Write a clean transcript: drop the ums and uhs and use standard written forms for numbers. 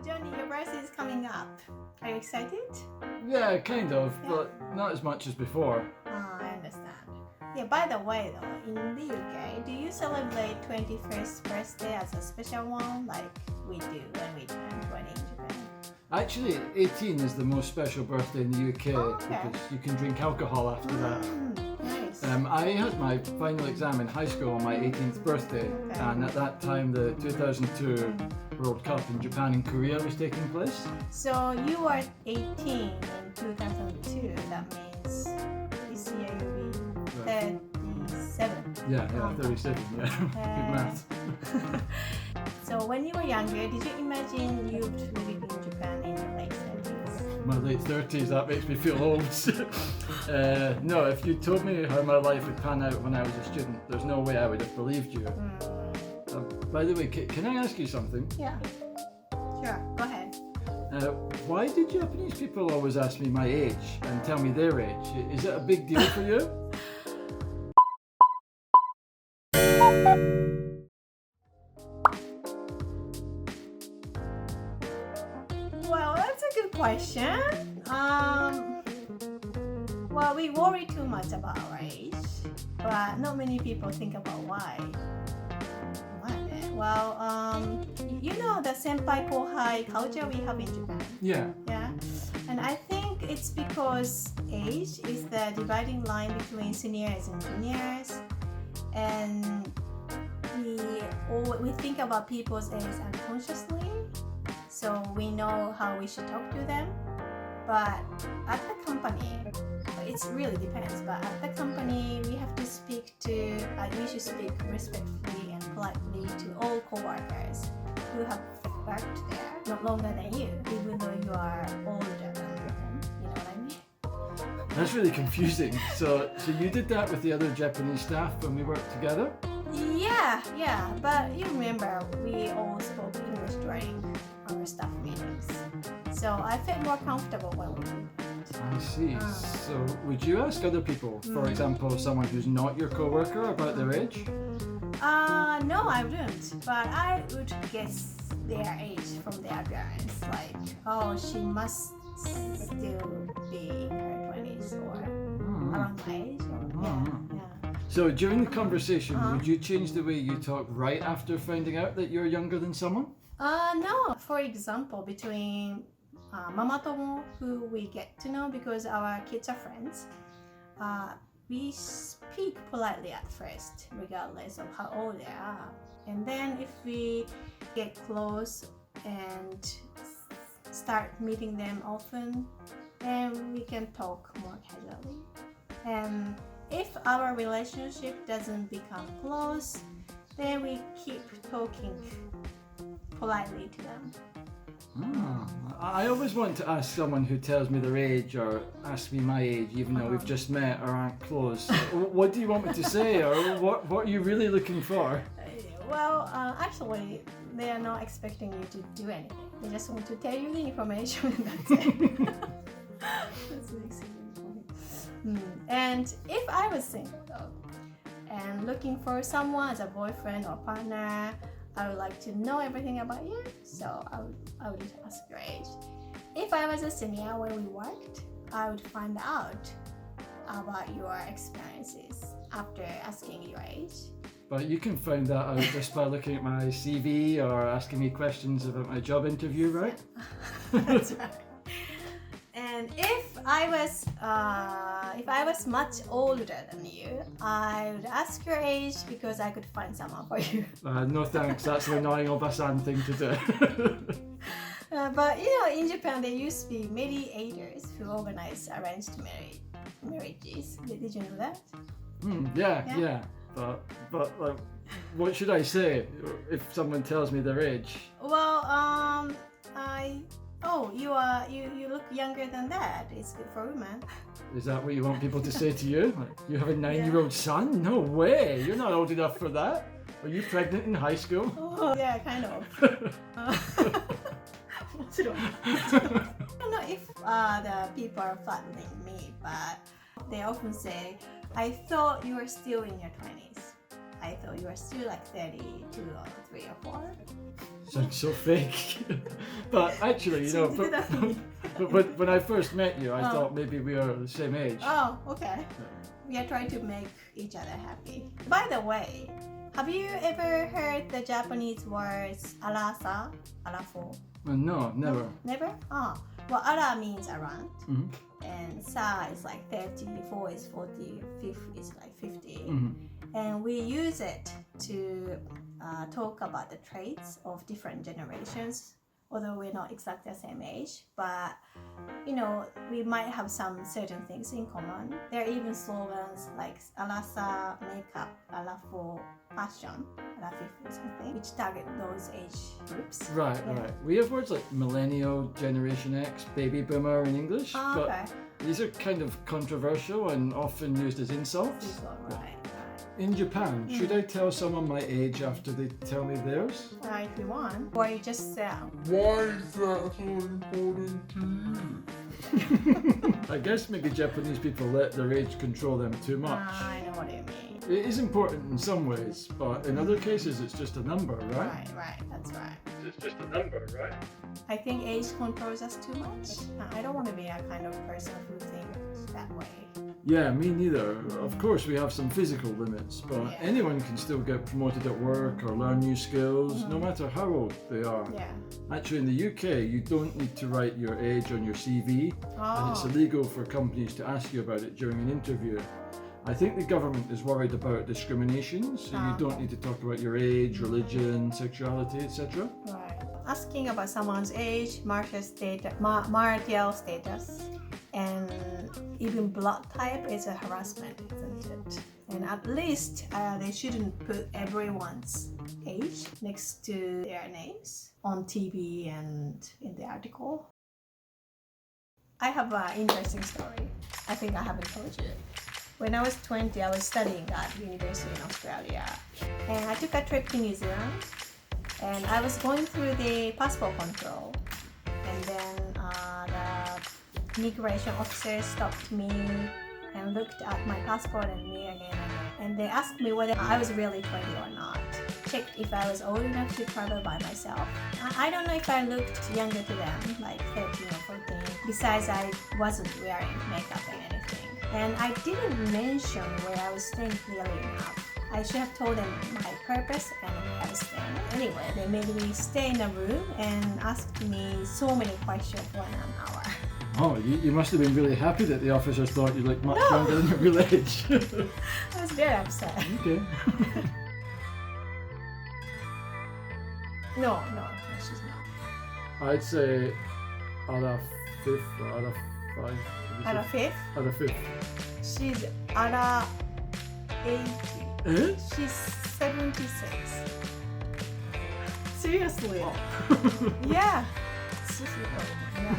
Johnny, your birthday is coming up. Are you excited? Yeah, kind of, but not as much as before. I understand. Yeah, by the way though, in the UK, do you celebrate 21st birthday as a special one like we do when we turn 20 in Japan? Actually, 18 is the most special birthday in the UK because you can drink alcohol after that. Nice. I had my final exam in high school on my 18th birthday, and at that time the 2002 World Cup in Japan and Korea was taking place. So you were 18 in 2002, that means this year you'll be 37. Yeah, 37, yeah. Good math. So when you were younger, did you imagine you'd living in Japan in your late 30s? My late 30s, that makes me feel old. No, if you told me how my life would pan out when I was a student, there's no way I would have believed you. By the way, can I ask you something? Yeah. Sure, go ahead. Why do Japanese people always ask me my age and tell me their age? Is it a big deal for you? Well, that's a good question. Well, we worry too much about our age, but not many people think about why. Well, you know the senpai kohai culture we have in Japan. Yeah. Yeah, and I think it's because age is the dividing line between seniors and juniors, and we think about people's age unconsciously, so we know how we should talk to them. But at the company, it really depends. But at the company, we have to we should speak respectfully and politely to all coworkers who have worked there not longer than you, even though you are older than them. You know what I mean? That's really confusing. So you did that with the other Japanese staff when we worked together? Yeah. But you remember, we all spoke English during our staff meetings. So I felt more comfortable when we did that. I see. So would you ask other people, for example, someone who's not your coworker, about their age? No, I wouldn't. But I would guess their age from their appearance. Like, oh, she must still be in her 20s or around my age. Yeah. So during the conversation, would you change the way you talk right after finding out that you're younger than someone? No. For example, between Mama Tomo, who we get to know because our kids are friends, we speak politely at first, regardless of how old they are. And then if we get close and start meeting them often, then we can talk more casually. And if our relationship doesn't become close, then we keep talking politely to them. I always want to ask someone who tells me their age or asks me my age, even though we've just met or aren't close. What do you want me to say, or what are you really looking for? Well, actually, they are not expecting you to do anything. They just want to tell you the information and that's it. That's an excellent point. And if I was single though, and looking for someone as a boyfriend or partner, I would like to know everything about you, so I would ask your age. If I was a senior where we worked, I would find out about your experiences after asking your age. But you can find that out just by looking at my CV or asking me questions about my job interview, right? That's right. And if I was much older than you, I would ask your age because I could find someone for you. No thanks, that's an annoying Obasan thing to do. But you know, in Japan there used to be mediators who organize arranged marriages. Did you know that? Yeah. But like, what should I say if someone tells me their age? Well, you look younger than that. It's good for women. Is that what you want people to say to you? Like, you have a 9-year-old son? No way! You're not old enough for that. Are you pregnant in high school? Oh, yeah, kind of. I don't know if the people are flattering me, but they often say, I thought you were still in your 20s. I thought you were still like 32 or 3 or 4. Sounds so fake. But actually, you know, but when I first met you, I thought maybe we are the same age. Oh, okay. We are trying to make each other happy. By the way, have you ever heard the Japanese words arasa, arafo? No, never. Never? Well, ara means around. Mhm. And sa is like 30, 4 is 40, 5 is like 50. Mhm. And we use it to talk about the traits of different generations, although we're not exactly the same age. But, you know, we might have some certain things in common. There are even slogans like Alasa makeup, Alafo fashion, Alafif or something, which target those age groups. Right, Yeah. right. We have words like millennial, Generation X, baby boomer in English, Oh, okay. but these are kind of controversial and often used as insults. This one, right. In Japan, should I tell someone my age after they tell me theirs? If you want. Or you just Why is that so important to you? I guess maybe Japanese people let their age control them too much. I know what you mean. It is important in some ways, but in other cases it's just a number, right? Right, that's right. It's just a number, right? I think age controls us too much. I don't want to be a kind of person who thinks that way. Yeah, me neither. Of course we have some physical limits, but Yeah. anyone can still get promoted at work or learn new skills, no matter how old they are. Yeah. Actually, in the UK, you don't need to write your age on your CV, and it's Oh, illegal for companies to ask you about it during an interview. I think the government is worried about discrimination, so you don't need to talk about your age, religion, sexuality, etc. right. Asking about someone's age, marital status, and even blood type is a harassment, isn't it? And at least they shouldn't put everyone's age next to their names on TV and in the article. I have an interesting story. I think I haven't told you. When I was 20, I was studying at university in Australia, and I took a trip to New Zealand, and I was going through the passport control, and then the immigration officer stopped me and looked at my passport and me again, and they asked me whether I was really 20 or not. Checked if I was old enough to travel by myself. I don't know if I looked younger to them, like 13 or 14. Besides, I wasn't wearing makeup and anything. And I didn't mention where I was staying clearly enough. I should have told them my purpose and where I was staying. Anyway, they made me stay in a room and asked me so many questions for an hour. Oh, you must have been really happy that the officers thought you looked much younger than your real age. I was very upset. Okay. No, she's not. I'd say out of fifth or out of five. Out of fifth, Out of fifth. she's Ara 80. Eh? She's 76. Seriously? Yeah. Yeah.